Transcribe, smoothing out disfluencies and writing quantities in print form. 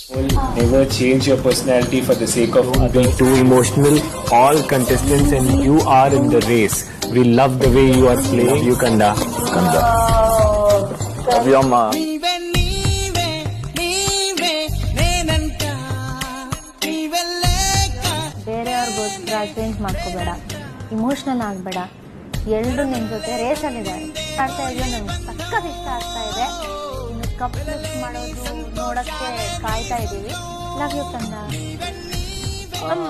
Never change your personality for the sake of others. Too emotional. All contestants and you are in the race. We love the way you are playing. You Kanda. Kanda. Love you, Amma. ಬೇರೆಯವ್ರಿಗೋಸ್ಕರ change ಮಾಡ್ಕೋಬೇಡ, emotional ಆಗಬೇಡ. ಎಲ್ಲರೂ ನಿನ್ನ ಜೊತೆ ರೇಸಲ್ಲಿದ್ದಾರೆ. ಆಡ್ತಾ ಇದೆಯೋ ನಮ್ಗೆ ಸಖತ್ ಇಷ್ಟ ಆಗ್ತಾ ಇದೆ. ಇನ್ನು ಕಪ್ ಲಿಫ್ಟ್ ಮಾಡೋದು ನೋಡಕ್ಕೆ ಕಾಯ್ತಾ ಇದ್ದೀವಿ. ಲವ್ ಯು ಕಂದ. ಅಮ್ಮ